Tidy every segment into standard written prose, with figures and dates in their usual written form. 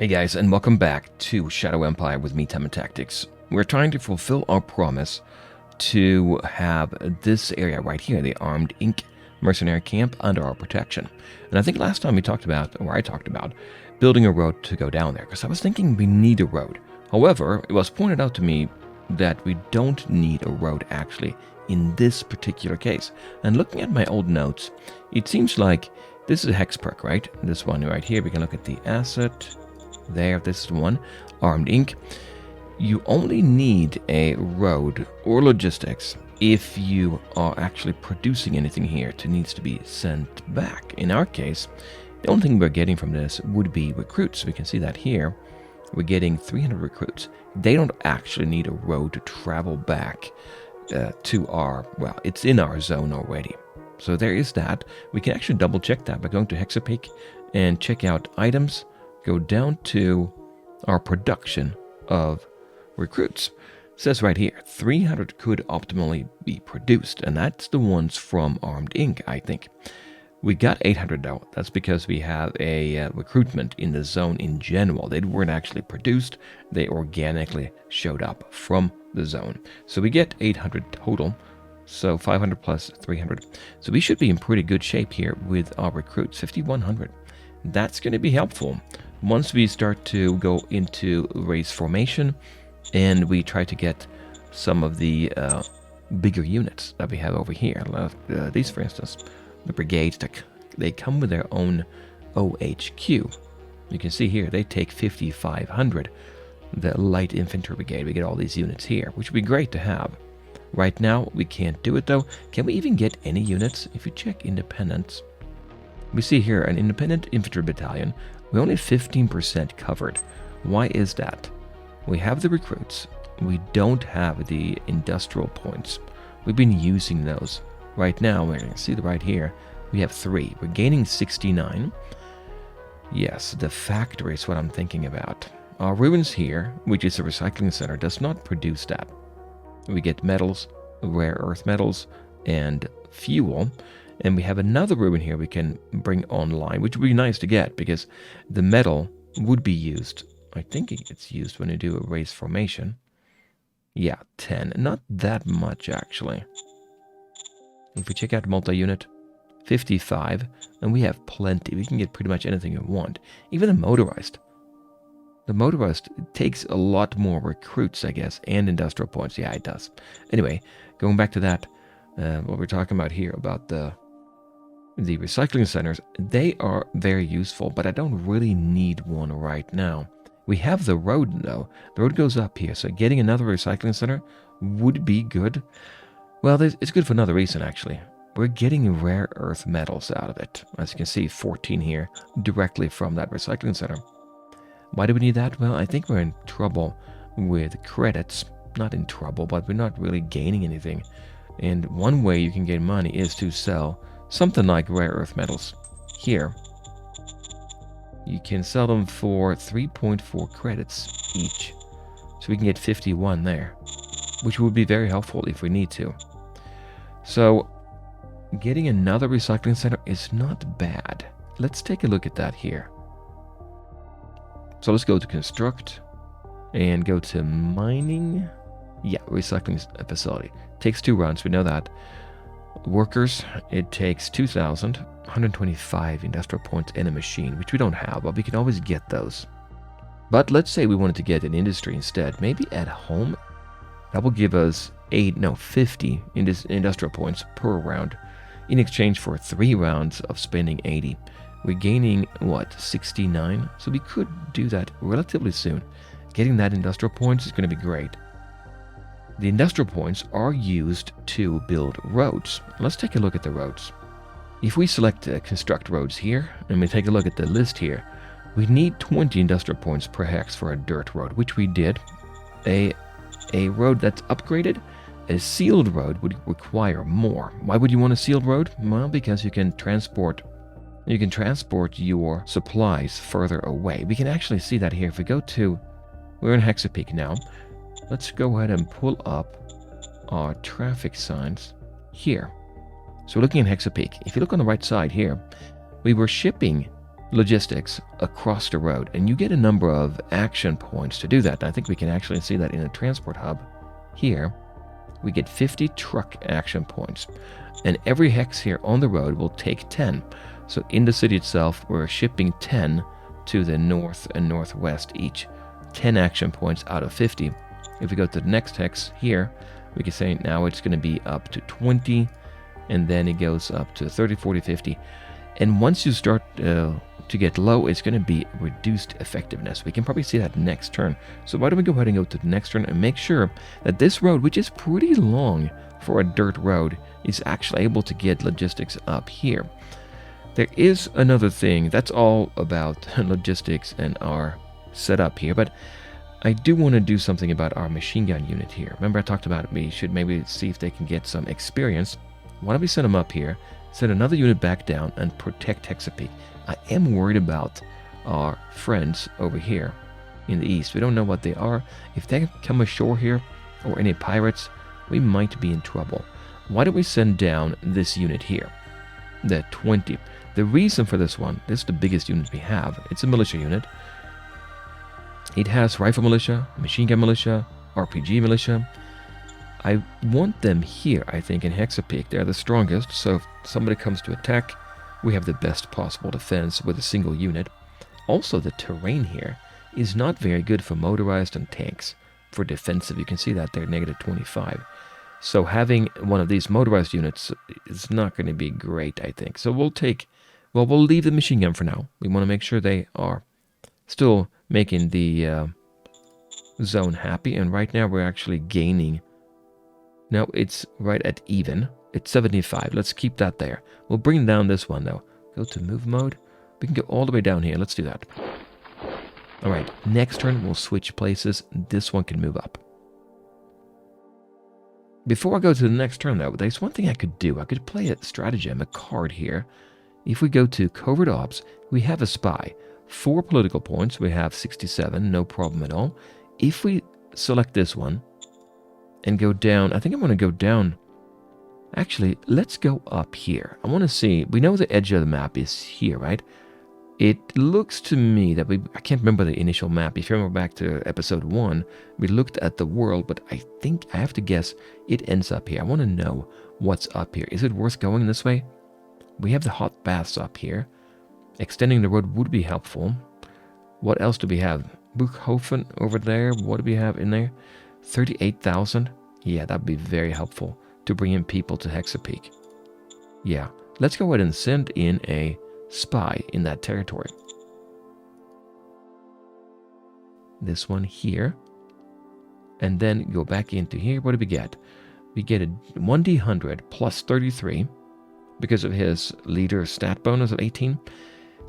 Hey guys, and welcome back to Shadow Empire with me, Time and Tactics. We're trying to fulfill our promise to have this area right here, the Armed Inc. mercenary camp, under our protection. And I think last time we talked about, or I talked about, building a road to go down there, because I was thinking we need a road. However, it was pointed out to me that we don't need a road actually in this particular case. And looking at my old notes, it seems like this is a hex perk, right? This one right here, we can look at the asset. There, this is the one, Armed Inc. You only need a road or logistics if you are actually producing anything here that needs to be sent back. In our case, the only thing we're getting from this would be recruits. We can see that here. We're getting 300 recruits. They don't actually need a road to travel back to our, well, it's in our zone already. So there is that. We can actually double check that by going to Hexapeak and check out items. Go down to our production of recruits. It says right here, 300 could optimally be produced, and that's the ones from Armed Inc., I think. We got 800 though. That's because we have a recruitment in the zone in general. They weren't actually produced. They organically showed up from the zone. So we get 800 total. So 500 plus 300. So we should be in pretty good shape here with our recruits, 5,100. That's going to be helpful once we start to go into race formation and we try to get some of the bigger units that we have over here. These, for instance, the brigades, they come with their own OHQ. You can see here they take 5,500. The light infantry brigade, we get all these units here, which would be great to have. Right now we can't do it though. Can we even get any units? If you check independence, we see here an independent infantry battalion. We're only 15% covered. Why is that? We have the recruits. We don't have the industrial points. We've been using those. Right now, we're going to see right here, we have 3. We're gaining 69. Yes, the factory is what I'm thinking about. Our ruins here, which is a recycling center, does not produce that. We get metals, rare earth metals, and fuel. And we have another ruin here we can bring online, which would be nice to get because the metal would be used. I think it's used when you do a race formation. Yeah, 10. Not that much, actually. If we check out multi-unit, 55, and we have plenty. We can get pretty much anything we want. Even the motorized. The motorized takes a lot more recruits, I guess, and industrial points. Yeah, it does. Anyway, going back to that, what we're talking about here, about the recycling centers, they are very useful, but I don't really need one right now. We have the road though. The road goes up here, so getting another recycling center would be good. Well, it's good for another reason actually. We're getting rare earth metals out of it. As you can see, 14 here, directly from that recycling center. Why do we need that? Well, I think we're in trouble with credits. Not in trouble, but we're not really gaining anything. And one way you can get money is to sell something like rare earth metals. Here, you can sell them for 3.4 credits each. So we can get 51 there, which would be very helpful if we need to. So, getting another recycling center is not bad. Let's take a look at that here. So let's go to construct and go to mining. Yeah, recycling facility. Takes 2 runs, we know that. Workers, it takes 2,000, 125 industrial points and a machine, which we don't have, but we can always get those. But let's say we wanted to get an industry instead, maybe at home. That will give us 50 industrial points per round in exchange for 3 rounds of spending 80. We're gaining, what, 69? So we could do that relatively soon. Getting that industrial points is going to be great. The industrial points are used to build roads. Let's take a look at the roads. If we select construct roads here, and we take a look at the list here, we need 20 industrial points per hex for a dirt road, which we did. A road that's upgraded, a sealed road would require more. Why would you want a sealed road? Well, because you can transport your supplies further away. We can actually see that here. If we go to, we're in Hexapeak now. Let's go ahead and pull up our traffic signs here. So we're looking at Hexapeak. If you look on the right side here, we were shipping logistics across the road, and you get a number of action points to do that. I think we can actually see that in the transport hub here. We get 50 truck action points, and every hex here on the road will take 10. So in the city itself, we're shipping 10 to the north and northwest each. 10 action points out of 50. If we go to the next hex here, we can say now it's going to be up to 20, and then it goes up to 30, 40, 50. And once you start to get low, it's going to be reduced effectiveness. We can probably see that next turn. So why don't we go ahead and go to the next turn and make sure that this road, which is pretty long for a dirt road, is actually able to get logistics up here. There is another thing that's all about logistics and our setup here, but I do want to do something about our machine gun unit here. Remember I talked about we should maybe see if they can get some experience. Why don't we send them up here, send another unit back down, and protect Hexapeak. I am worried about our friends over here in the east. We don't know what they are. If they come ashore here, or any pirates, we might be in trouble. Why don't we send down this unit here, the 20. The reason for this one, this is the biggest unit we have. It's a militia unit. It has rifle militia, machine gun militia, RPG militia. I want them here, I think, in Hexapeak. They're the strongest, so if somebody comes to attack, we have the best possible defense with a single unit. Also, the terrain here is not very good for motorized and tanks. For defensive, you can see that they're negative 25. So having one of these motorized units is not going to be great, I think. So we'll leave the machine gun for now. We want to make sure they are still making the zone happy. And right now we're actually gaining. No, it's right at even. It's 75. Let's keep that there. We'll bring down this one, though. Go to move mode. We can go all the way down here. Let's do that. All right. Next turn, we'll switch places. This one can move up. Before I go to the next turn, though, there's one thing I could do. I could play a stratagem, a card here. If we go to Covert Ops, we have a spy. 4 political points. We have 67. No problem at all. If we select this one and go down, I think I want to go down. Actually, let's go up here. I want to see. We know the edge of the map is here, right? It looks to me that I can't remember the initial map. If you remember back to episode 1, we looked at the world, but I think I have to guess it ends up here. I want to know what's up here. Is it worth going this way? We have the hot baths up here. Extending the road would be helpful. What else do we have? Buchhofen over there. What do we have in there? 38,000. Yeah, that'd be very helpful to bring in people to Hexapeak. Yeah, let's go ahead and send in a spy in that territory. This one here. And then go back into here. What do we get? We get a 1d100 plus 33 because of his leader stat bonus of 18.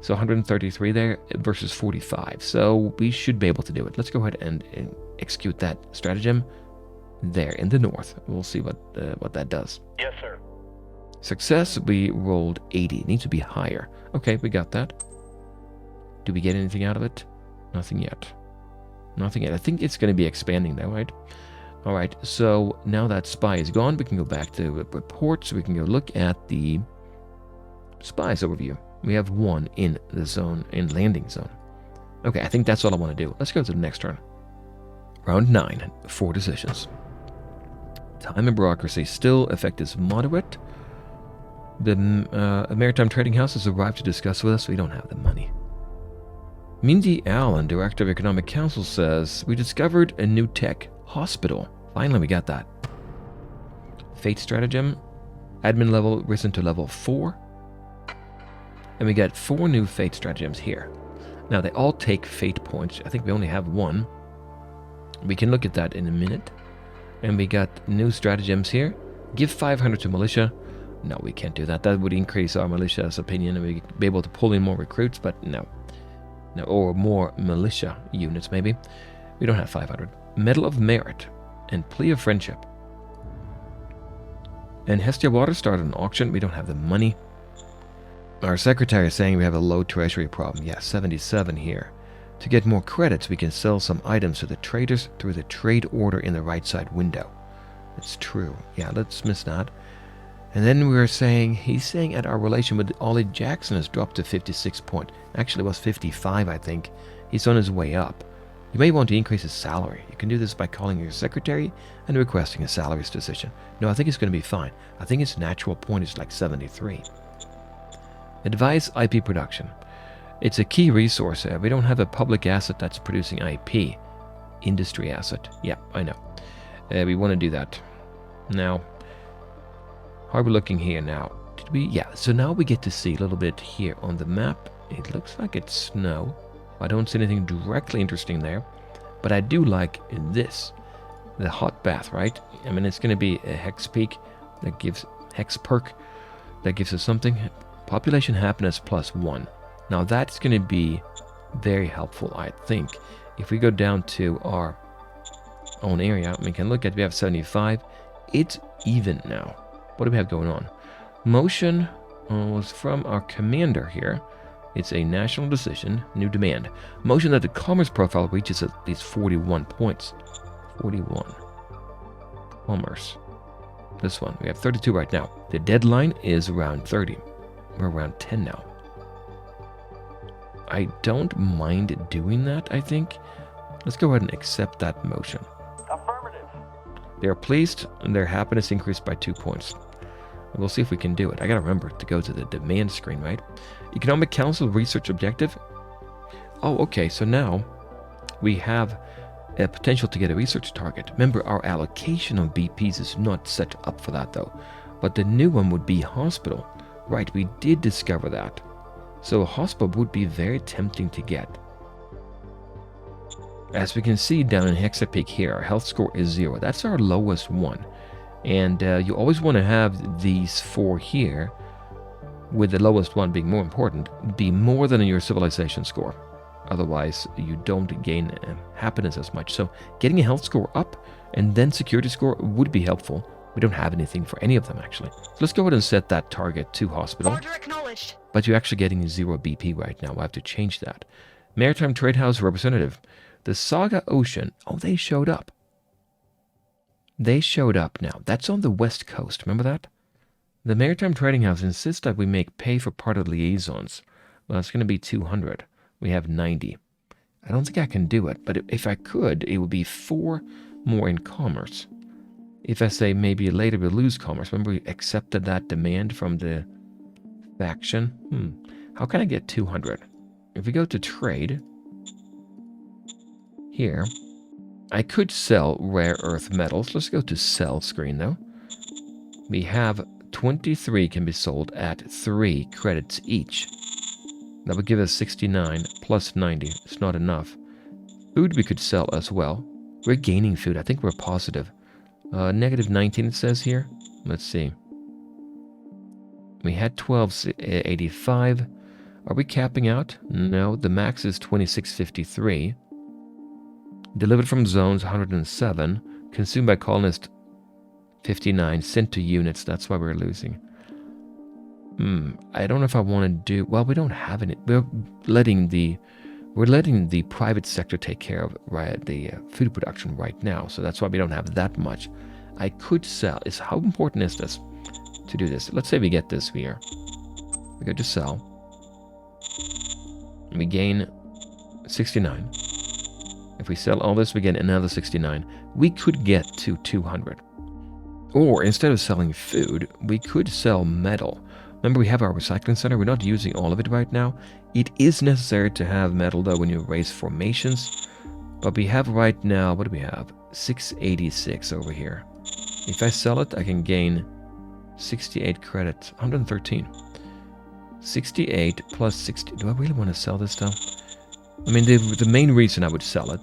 So 133 there versus 45. So we should be able to do it. Let's go ahead and execute that stratagem there in the north. We'll see what that does. Yes, sir. Success, we rolled 80. It needs to be higher. Okay, we got that. Do we get anything out of it? Nothing yet. Nothing yet. I think it's going to be expanding though, right? All right, so now that spy is gone, we can go back to reports. We can go look at the spies overview. We have 1 in the zone, in landing zone. Okay, I think that's all I want to do. Let's go to the next turn. Round 9, 4 decisions. Time and bureaucracy still effect is moderate. The Maritime Trading House has arrived to discuss with us. We don't have the money. Mindy Allen, Director of Economic Council, says, we discovered a new tech hospital. Finally, we got that. Fate Stratagem. Admin level risen to level 4. And we got 4 new Fate Stratagems here. Now, they all take Fate points. I think we only have 1. We can look at that in a minute. And we got new stratagems here. Give 500 to militia. No, we can't do that. That would increase our militia's opinion and we'd be able to pull in more recruits, but no. No, or more militia units, maybe. We don't have 500. Medal of Merit and Plea of Friendship. And Hestia Water started an auction. We don't have the money. Our secretary is saying we have a low treasury problem. Yeah, 77 here. To get more credits, we can sell some items to the traders through the trade order in the right side window. It's true. Yeah, let's miss that. And then we were saying, he's saying that our relation with Ollie Jackson has dropped to 56 point. Actually, it was 55, I think. He's on his way up. You may want to increase his salary. You can do this by calling your secretary and requesting a salaries decision. No, I think it's going to be fine. I think his natural point is like 73. Advice IP production. It's a key resource. We don't have a public asset that's producing IP. Industry asset. Yeah, I know. We want to do that. Now, how are we looking here now? Did we? Yeah, so now we get to see a little bit here on the map. It looks like it's snow. I don't see anything directly interesting there. But I do like this. The hot bath, right? I mean, it's going to be a hex peak that gives hex perk. That gives us something. Population happiness +1. Now that's going to be very helpful, I think. If we go down to our own area, we can look at, we have 75. It's even now. What do we have going on? Motion was from our commander here. It's a national decision, new demand. Motion that the commerce profile reaches at least 41 points. 41. Commerce. This one. We have 32 right now. The deadline is around 30. We're around 10 now. I don't mind doing that, I think. Let's go ahead and accept that motion. Affirmative. They are pleased and their happiness increased by 2 points. We'll see if we can do it. I gotta remember to go to the demand screen, right? Economic Council research objective. Oh, okay, so now we have a potential to get a research target. Remember, our allocation of BPs is not set up for that though. But the new one would be hospital. Right, we did discover that. So a hospital would be very tempting to get. As we can see down in Hexapeak here, our health score is 0. That's our lowest one. And you always want to have these 4 here, with the lowest one being more important, be more than your civilization score. Otherwise, you don't gain happiness as much. So getting a health score up and then security score would be helpful. We don't have anything for any of them, actually. So let's go ahead and set that target to hospital. Order acknowledged. But you're actually getting 0 BP right now. We'll have to change that. Maritime Trade House representative. The Saga Ocean. Oh, they showed up. They showed up now. That's on the west coast. Remember that? The Maritime Trading House insists that we make pay for part of liaisons. Well, it's going to be 200. We have 90. I don't think I can do it, but if I could, it would be 4 more in commerce. If I say maybe later we lose commerce. Remember we accepted that demand from the faction? How can I get 200? If we go to trade, here, I could sell rare earth metals. Let's go to sell screen though. We have 23 can be sold at 3 credits each. That would give us 69 plus 90. It's not enough. Food we could sell as well. We're gaining food. I think we're positive. Negative 19 it says here. Let's see. We had 1285. Are we capping out? No, the max is 2653. Delivered from zones 107. Consumed by colonist 59. Sent to units. That's why we're losing. I don't know if I want to do... Well, we don't have any... We're letting the private sector take care of the food production right now. So that's why we don't have that much. I could sell. How important is this to do this? Let's say we get this here. We go to sell. We gain 69. If we sell all this, we get another 69. We could get to 200. Or instead of selling food, we could sell metal. Remember, we have our recycling center. We're not using all of it right now. It is necessary to have metal, though, when you raise formations. But we have right now, what do we have? 686 over here. If I sell it, I can gain 68 credits. 113. 68 plus 60. Do I really want to sell this, though? I mean, the main reason I would sell it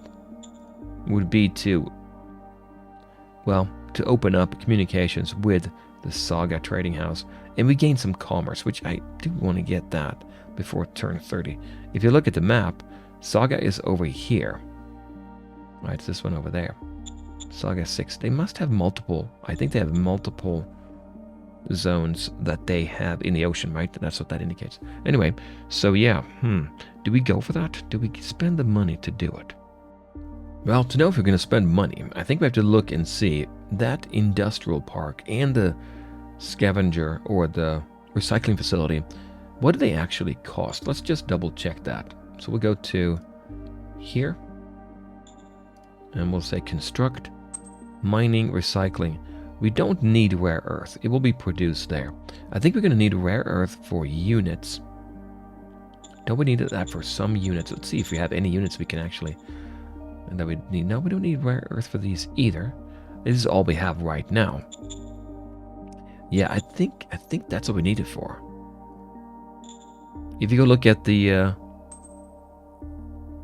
would be to, well, to open up communications with the Saga Trading House. And we gain some commerce, which I do want to get that before turn 30. If you look at the map, Saga is over here. Right, it's this one over there. Saga 6. They must have multiple. I think they have multiple zones that they have in the ocean, right? That's what that indicates. Anyway, so yeah, do we go for that? Do we spend the money to do it? Well, to know if we're going to spend money, I think we have to look and see that industrial park and the scavenger or the recycling facility, what do they actually cost? Let's just double check that. So we'll go to here and we'll say construct, mining, recycling. We don't need rare earth. It will be produced there. I think we're going to need rare earth for units. Don't we need that for some units? Let's see if we have any units we can actually... that we need. No, we don't need rare earth for these either. This is all we have right now. Yeah, I think that's what we need it for. If you go look at the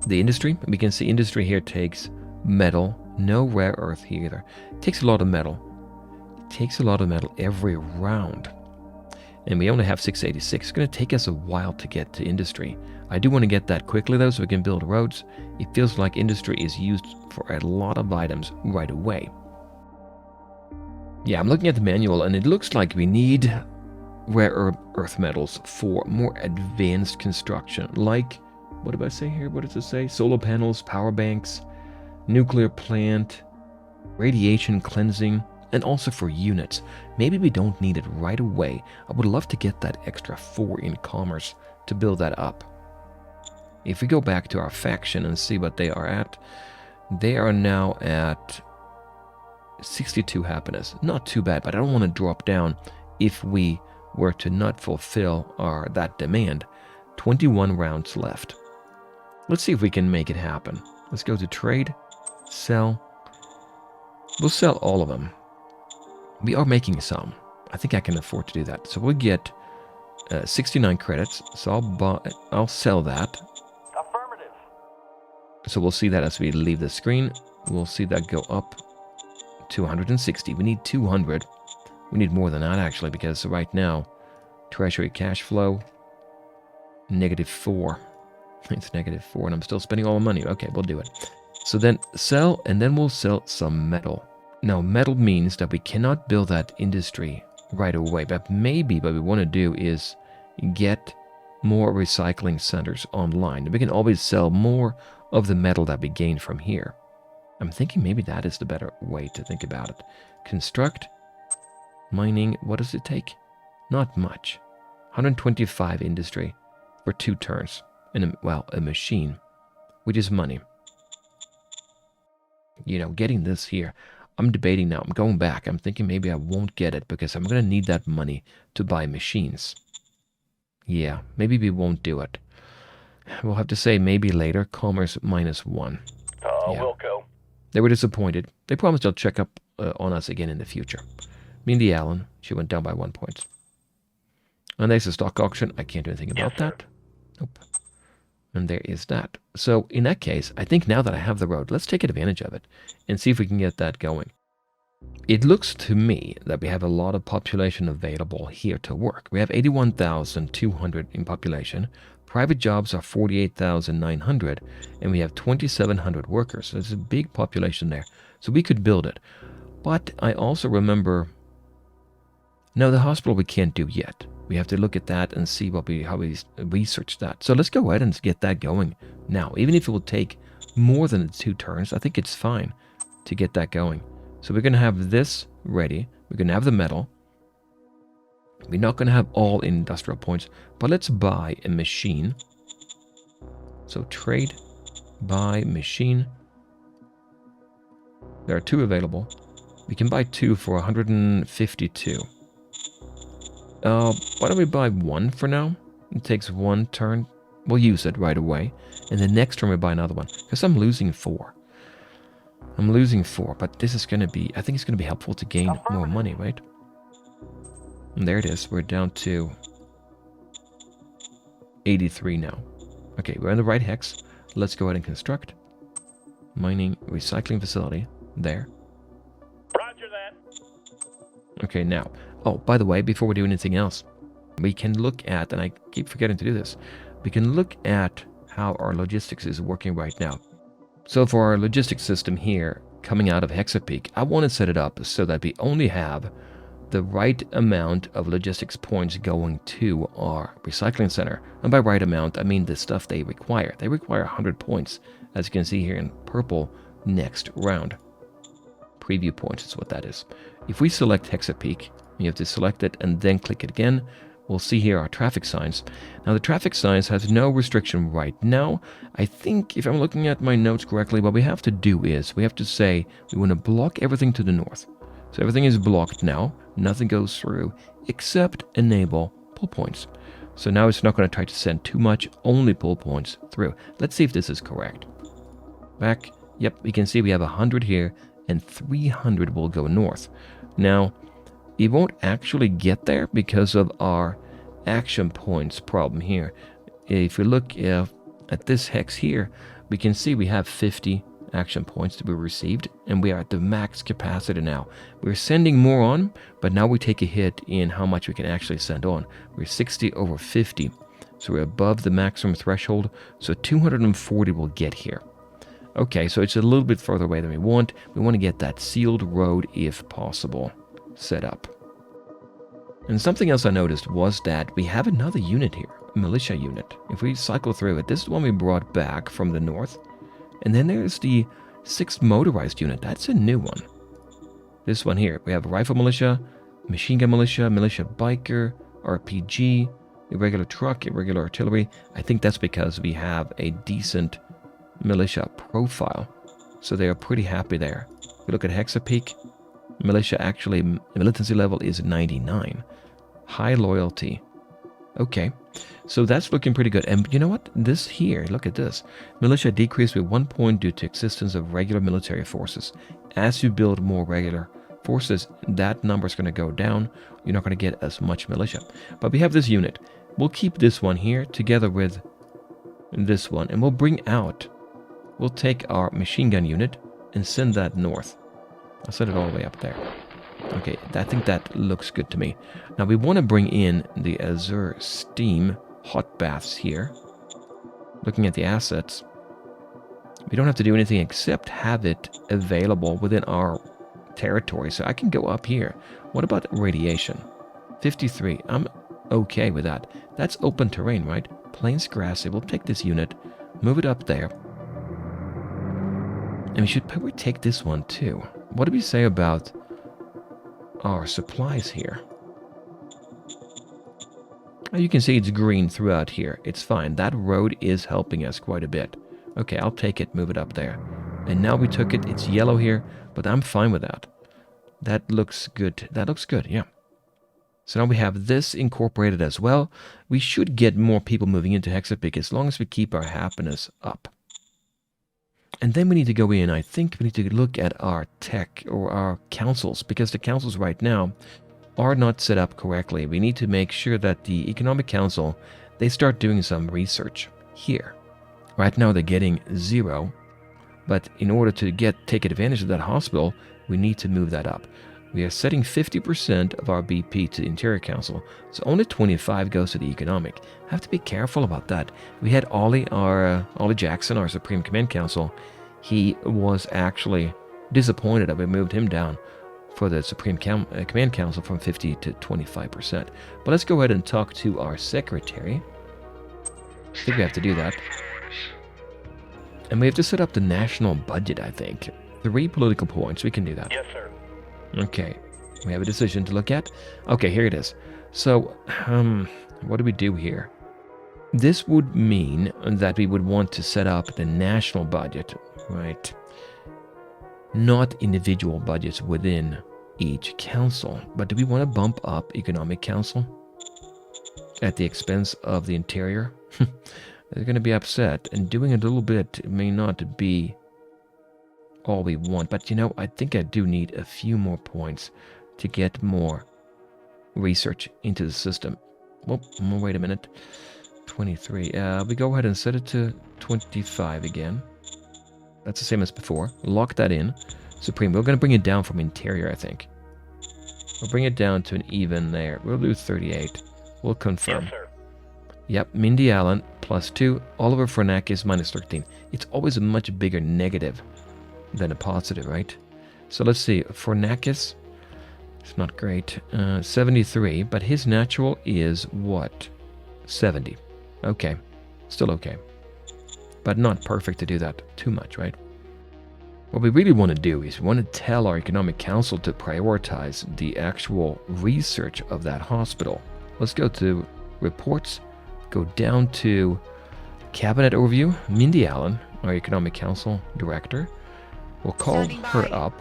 industry, we can see industry here takes metal. No rare earth here either. It takes a lot of metal. It takes a lot of metal every round. And we only have 686. It's going to take us a while to get to industry. I do want to get that quickly though so we can build roads. It feels like industry is used for a lot of items right away. Yeah, I'm looking at the manual and it looks like we need rare earth metals for more advanced construction. Like, what did I say here? What does it say? Solar panels, power banks, nuclear plant, radiation cleansing, and also for units. Maybe we don't need it right away. I would love to get that extra 4 in commerce to build that up. If we go back to our faction and see what they are at, they are now at 62 happiness. Not too bad, but I don't want to drop down if we were to not fulfill that demand. 21 rounds left. Let's see if we can make it happen. Let's go to trade, sell. We'll sell all of them. We are making some. I think I can afford to do that. So we'll get 69 credits. So I'll sell that. Affirmative. So we'll see that as we leave the screen. We'll see that go up to 160. We need 200. We need more than that actually, because right now, treasury cash flow, -4. It's -4 and I'm still spending all the money. Okay, we'll do it. So then sell, and then we'll sell some metal. Now, metal means that we cannot build that industry right away, but maybe what we want to do is get more recycling centers online. We can always sell more of the metal that we gain from here. I'm thinking maybe that is the better way to think about it. Construct, mining, what does it take? Not much. 125 industry for 2 turns. And a machine, which is money. You know, getting this here, I'm debating now. I'm going back. I'm thinking maybe I won't get it because I'm going to need that money to buy machines. Yeah, maybe we won't do it. We'll have to say maybe later. Commerce -1. Yeah. We'll go. They were disappointed. They promised they'll check up on us again in the future. Mindy Allen, she went down by 1 point. And there's a stock auction. I can't do anything about that. Nope. And there is that. So in that case, I think now that I have the road, let's take advantage of it and see if we can get that going. It looks to me that we have a lot of population available here to work. We have 81,200 in population. Private jobs are 48,900, and we have 2,700 workers. So there's a big population there. So we could build it. But I also remember, no, the hospital we can't do yet. We have to look at that and see how we research that. So let's go ahead and get that going now. Even if it will take more than 2 turns, I think it's fine to get that going. So we're going to have this ready. We're going to have the metal. We're not going to have all industrial points, but let's buy a machine. So trade, buy machine. There are 2 available. We can buy 2 for 152. Why don't we buy 1 for now? It takes 1 turn. We'll use it right away. And the next turn we buy another one. Because I'm losing 4. I'm losing 4, but this is going to be... I think it's going to be helpful to gain more money, right? And there it is. We're down to 83 now. Okay, we're in the right hex. Let's go ahead and construct. Mining, recycling facility. There. Roger that. Okay, now... Oh, by the way, before we do anything else, we can look at, and I keep forgetting to do this, we can look at how our logistics is working right now. So for our logistics system here, coming out of Hexapeak, I want to set it up so that we only have the right amount of logistics points going to our recycling center. And by right amount, I mean the stuff they require. They require 100 points, as you can see here in purple, next round. Preview points is what that is. If we select Hexapeak, You have to select it and then click it again. We'll see here our traffic signs. Now the traffic signs has no restriction right now. I think if I'm looking at my notes correctly, what we have to do is we have to say we want to block everything to the north. So everything is blocked now. Nothing goes through except enable pull points. So now it's not going to try to send too much, only pull points through. Let's see if this is correct. Back. Yep, we can see we have 100 here and 300 will go north. Now, it won't actually get there because of our action points problem here. If we look at this hex here, we can see we have 50 action points to be received, and we are at the max capacity now. We're sending more on, but now we take a hit in how much we can actually send on. We're 60 over 50, so we're above the maximum threshold, so 240 will get here. Okay, so it's a little bit further away than we want. We want to get that sealed road if possible set up. And something else I noticed was that we have another unit here, a militia unit. If we cycle through it, this is the one we brought back from the north. And then there's the 6th motorized unit. That's a new one. This one here, we have a rifle militia, machine gun militia, militia biker, RPG, irregular truck, irregular artillery. I think that's because we have a decent militia profile. So they are pretty happy there. We look at Hexapeak. Militia actually, militancy level is 99. High loyalty. Okay, so that's looking pretty good. And you know what? This here, look at this. Militia decreased with 1 point due to existence of regular military forces. As you build more regular forces, that number is going to go down. You're not going to get as much militia. But we have this unit. We'll keep this one here together with this one. And we'll bring out, we'll take our machine gun unit and send that north. I'll set it all the way up there. Okay, I think that looks good to me. Now we want to bring in the Azure Steam hot baths here. Looking at the assets, we don't have to do anything except have it available within our territory. So I can go up here. What about radiation? 53. I'm okay with that. That's open terrain, right? Plains grassy. We'll take this unit, move it up there. And we should probably take this one too. What do we say about our supplies here? You can see it's green throughout here. It's fine. That road is helping us quite a bit. Okay, I'll take it, move it up there. And now we took it. It's yellow here, but I'm fine with that. That looks good. That looks good, yeah. So now we have this incorporated as well. We should get more people moving into Hexapeak as long as we keep our happiness up. And then we need to go in, I think we need to look at our tech or our councils, because the councils right now are not set up correctly. We need to make sure that the Economic Council, they start doing some research here. Right now they're getting 0, but in order to take advantage of that hospital, we need to move that up. We are setting 50% of our BP to the Interior Council, so only 25 goes to the Economic. Have to be careful about that. We had Ollie Jackson, our Supreme Command Council. He was actually disappointed that we moved him down for the Supreme Command Council from 50 to 25%. But let's go ahead and talk to our Secretary. I think we have to do that. And we have to set up the national budget, I think. 3 political points, we can do that. Yes, sir. Okay, we have a decision to look at. Okay, here it is. So, what do we do here? This would mean that we would want to set up the national budget, right? Not individual budgets within each council. But do we want to bump up Economic Council at the expense of the Interior? They're going to be upset, and doing a little bit may not be all we want, but you know, I think I do need a few more points to get more research into the system. Well, wait a minute. 23. We go ahead and set it to 25 again. That's the same as before. Lock that in. Supreme. We're going to bring it down from Interior, I think. We'll bring it down to an even there. We'll do 38. We'll confirm. Yes, sir. Yep, Mindy Allen +2. Oliver Frenakis -13. It's always a much bigger negative than a positive, right? So let's see. Frenakis, it's not great. 73, but his natural is what? 70. Okay, still okay. But not perfect to do that too much, right? What we really want to do is we want to tell our economic council to prioritize the actual research of that hospital. Let's go to reports, go down to cabinet overview. Mindy Allen, our economic council director. We'll call her up.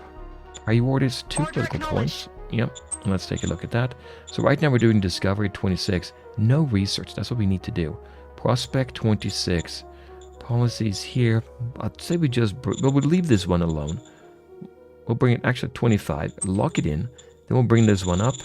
Priorities 2 political points. Yep, let's take a look at that. So right now we're doing Discovery 26. No research, that's what we need to do. Prospect 26. Policies here. I'd say we just, we'll leave this one alone. We'll bring it, actually 25, lock it in. Then we'll bring this one up.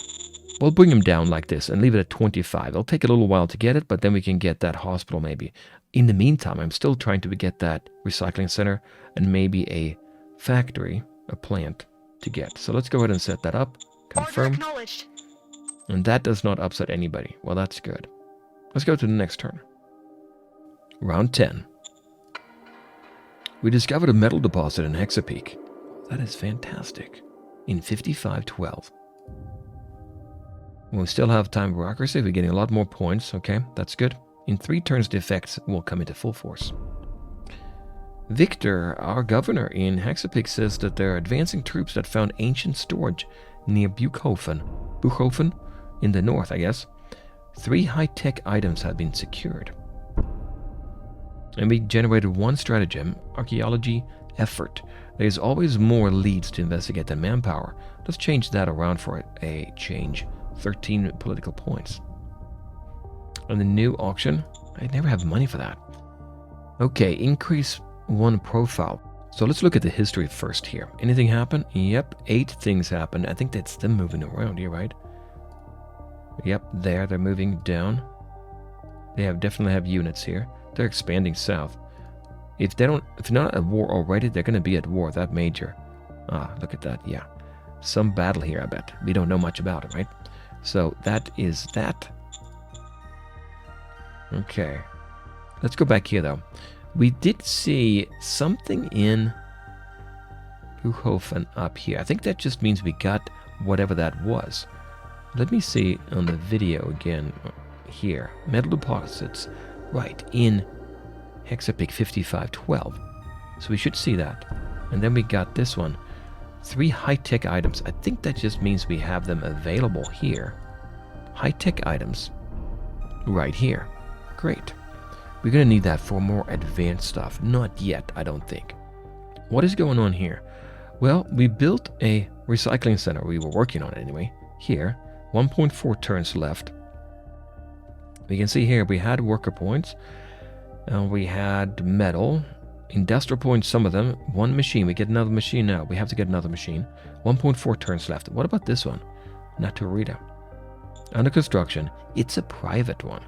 We'll bring them down like this and leave it at 25. It'll take a little while to get it, but then we can get that hospital maybe. In the meantime, I'm still trying to get that recycling center and maybe a factory, a plant to get. So let's go ahead and set that up. Confirm. And that does not upset anybody. Well, that's good. Let's go to the next turn. Round 10. We discovered a metal deposit in Hexapeak. That is fantastic. In 5512. We still have time bureaucracy. We're getting a lot more points. Okay, that's good. In 3 turns, the effects will come into full force. Victor, our governor in Hexapeak, says that there are advancing troops that found ancient storage near Buchhofen in the north, I guess. 3 high-tech items have been secured. And we generated 1 stratagem, archaeology effort. There's always more leads to investigate than manpower. Let's change that around for a change. 13 political points. And the new auction, I never have money for that. Okay, increase 1 profile. So let's look at the history first here. Anything happen? Yep, 8 things happened. I think that's them moving around here, right? Yep, they're moving down. They definitely have units here. They're expanding south. If they're not at war already, they're going to be at war. That major. Ah, look at that. Yeah, some battle here. I bet we don't know much about it, right? So that is that. Okay, let's go back here though. We did see something in Buchhofen up here. I think that just means we got whatever that was. Let me see on the video again here. Metal deposits. Right, in Hexapeak 5512. So we should see that. And then we got this one. 3 high-tech items. I think that just means we have them available here. High-tech items. Right here. Great. We're going to need that for more advanced stuff. Not yet, I don't think. What is going on here? Well, we built a recycling center. We were working on it anyway. Here. 1.4 turns left. We can see here we had worker points, we had metal, industrial points, some of them, 1 machine. We get another machine now. We have to get another machine. 1.4 turns left. What about this one? Naturita. Under construction. It's a private one.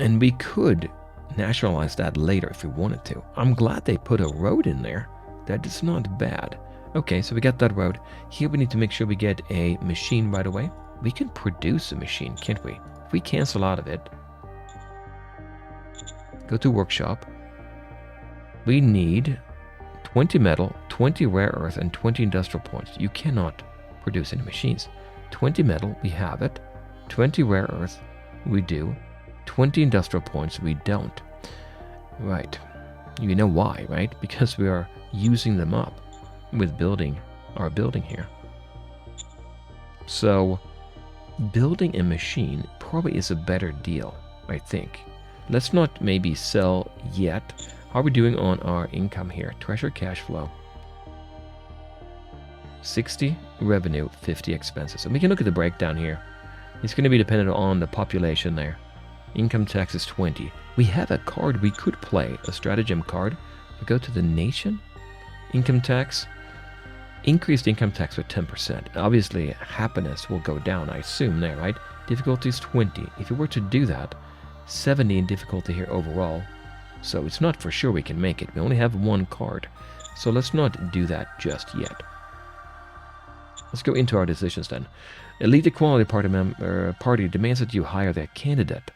And we could nationalize that later if we wanted to. I'm glad they put a road in there. That is not bad. Okay, so we got that road. Here we need to make sure we get a machine right away. We can produce a machine, can't we? If we cancel out of it, go to workshop, we need 20 metal, 20 rare earth, and 20 industrial points. You cannot produce any machines. 20 metal, we have it. 20 rare earth, we do. 20 industrial points, we don't. Right. You know why, right? Because we are using them up with building our building here. So building a machine probably is a better deal, I think. Let's not maybe sell yet. How are we doing on our income here? Treasure cash flow. 60 revenue, 50 expenses. And we can look at the breakdown here. It's going to be dependent on the population there. Income tax is 20. We have a card we could play, a stratagem card. We go to the nation. Income tax. Increased income tax with 10%. Obviously, happiness will go down, I assume there, right? Difficulty is 20. If we were to do that, 70 in difficulty here overall. So it's not for sure we can make it. We only have 1 card. So let's not do that just yet. Let's go into our decisions then. Elite Equality Party demands that you hire their candidate.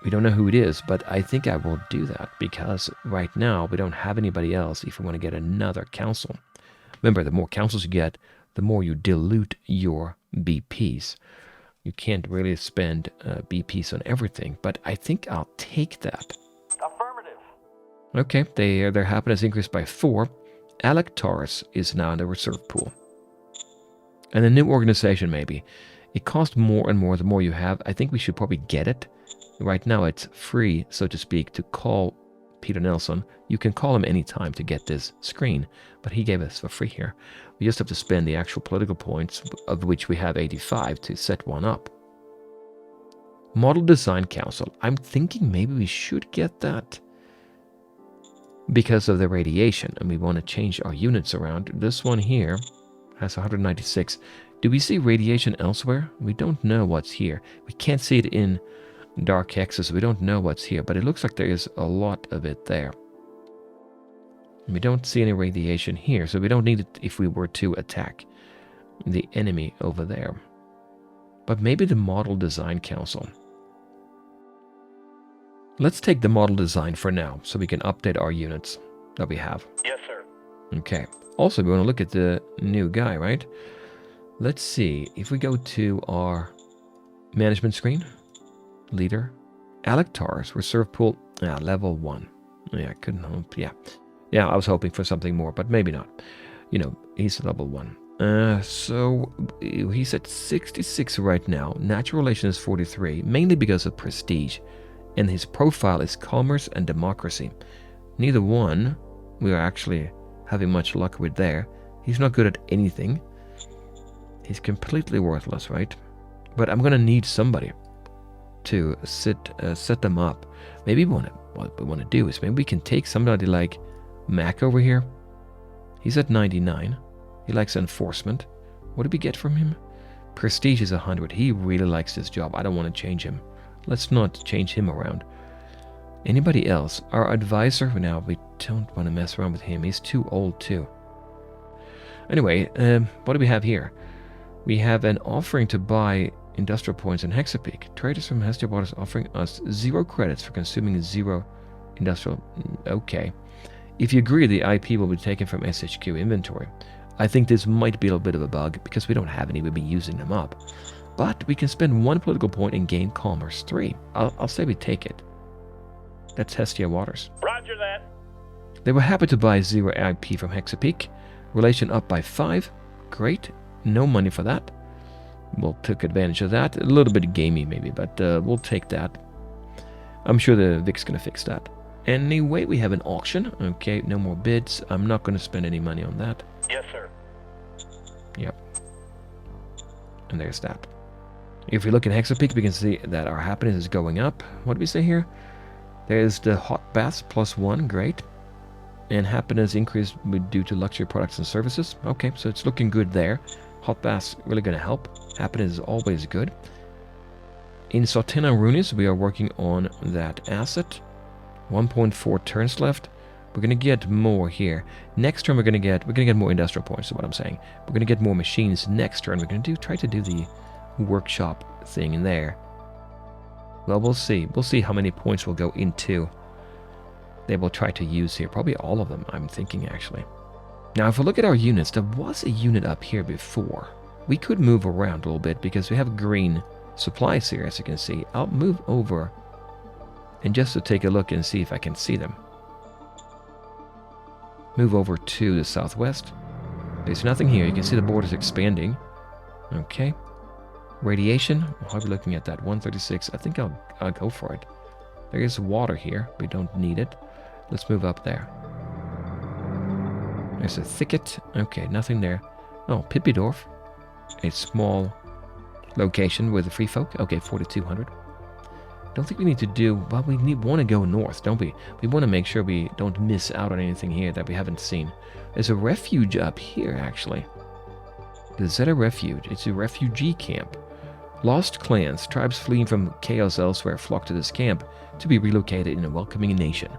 We don't know who it is, but I think I will do that because right now we don't have anybody else if we want to get another council. Remember, the more councils you get, the more you dilute your BPs. You can't really spend BPs on everything, but I think I'll take that. Affirmative. Okay, their happiness increased by 4. Taurus is now in the reserve pool. And a new organization, maybe. It costs more and more the more you have. I think we should probably get it. Right now it's free, so to speak, to call Peter Nelson. You can call him anytime to get this screen, but he gave us for free here. We just have to spend the actual political points, of which we have 85, to set one up. Model Design Council. I'm thinking maybe we should get that because of the radiation, and we want to change our units around. This one here has 196. Do we see radiation elsewhere? We don't know what's here. We can't see it in dark hexes. We don't know what's here, but it looks like there is a lot of it there. We don't see any radiation here, so we don't need it if we were to attack the enemy over there. But maybe the Model Design Council. Let's take the model design for now, so we can update our units that we have. Yes, sir. Okay. Also, we want to look at the new guy, right? Let's see. If we go to our management screen, leader, Taurus, reserve pool, level 1. Yeah, I couldn't hope. Yeah, I was hoping for something more, but maybe not. You know, he's level 1. So he's at 66 right now. Natural relation is 43, mainly because of prestige. And his profile is commerce and democracy. Neither one we are actually having much luck with there. He's not good at anything. He's completely worthless, right? But I'm gonna need somebody to set them up. Maybe what we want to do is maybe we can take somebody like Mac over here. He's at 99. He likes enforcement. What did we get from him? Prestige is 100. He really likes this job. I don't want to change him. Let's not change him around. Anybody else? Our advisor? Now, we don't want to mess around with him. He's too old, too. Anyway, what do we have here? We have an offering to buy industrial points in Hexapeak. Traders from Hestia Waters offering us 0 credits for consuming 0 industrial... Okay. If you agree, the IP will be taken from SHQ inventory. I think this might be a little bit of a bug, because we don't have any. We've been using them up. But we can spend 1 political point and gain Commerce 3. I'll say we take it. That's Hestia Waters. Roger that. They were happy to buy 0 IP from Hexapeak. Relation up by 5. Great. No money for that. We'll take advantage of that. A little bit gamey maybe, but we'll take that. I'm sure the Vic's going to fix that. Anyway, we have an auction. Okay, no more bids. I'm not going to spend any money on that. Yes, sir. Yep. And there's that. If we look at Hexapeak, we can see that our happiness is going up. What do we say here? There's the hot baths +1, great. And happiness increased due to luxury products and services. Okay, so it's looking good there. Hot baths really going to help. Happiness is always good. In Sartena Runis, we are working on that asset. 1.4 turns left. We're going to get more here. Next turn we're going to get more industrial points, is what I'm saying. We're going to get more machines next turn. We're going to try to do the workshop thing in there. Well, we'll see. We'll see how many points we'll go into. They will try to use here. Probably all of them, I'm thinking, actually. Now, if we look at our units, there was a unit up here before. We could move around a little bit because we have green supplies here, as you can see. I'll move over and just to take a look and see if I can see them. Move over to the southwest. There's nothing here. You can see the border's expanding. Okay. Radiation. I'll be looking at that. 136. I think I'll go for it. There is water here. We don't need it. Let's move up there. There's a thicket. Okay, nothing there. Oh, Pippidorf. A small location with the free folk. Okay, 4,200. Don't think we need to do... Well, we want to go north, don't we? We want to make sure we don't miss out on anything here that we haven't seen. There's a refuge up here, actually. Is that a refuge? It's a refugee camp. Lost clans, tribes fleeing from chaos elsewhere flock to this camp to be relocated in a welcoming nation.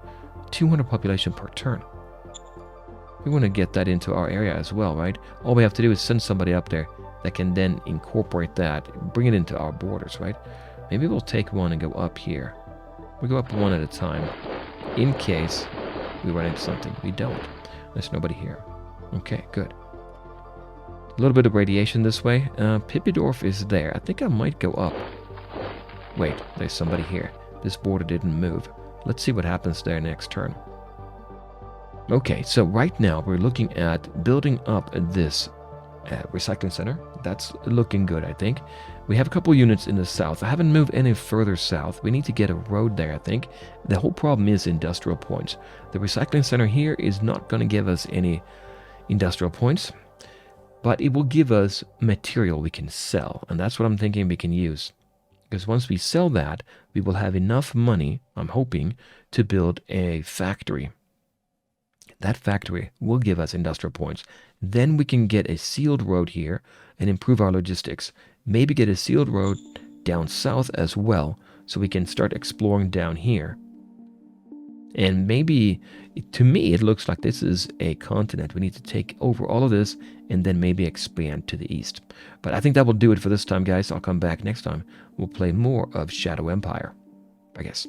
200 population per turn. We want to get that into our area as well, right? All we have to do is send somebody up there that can then incorporate that, bring it into our borders, right? Maybe we'll take one and go up here. We go up one at a time, in case we run into something. We don't. There's nobody here. Okay, good. A little bit of radiation this way. Pippidorf is there. I think I might go up. Wait, there's somebody here. This border didn't move. Let's see what happens there next turn. Okay, so right now we're looking at building up this recycling center. That's looking good, I think. We have a couple units in the south. I haven't moved any further south. We need to get a road there, I think. The whole problem is industrial points. The recycling center here is not going to give us any industrial points, but it will give us material we can sell, and that's what I'm thinking we can use. Because once we sell that, we will have enough money, I'm hoping, to build a factory. That factory will give us industrial points. Then we can get a sealed road here and improve our logistics. Maybe get a sealed road down south as well, so we can start exploring down here. And maybe, to me, it looks like this is a continent. We need to take over all of this and then maybe expand to the east. But I think that will do it for this time, guys. I'll come back next time. We'll play more of Shadow Empire, I guess.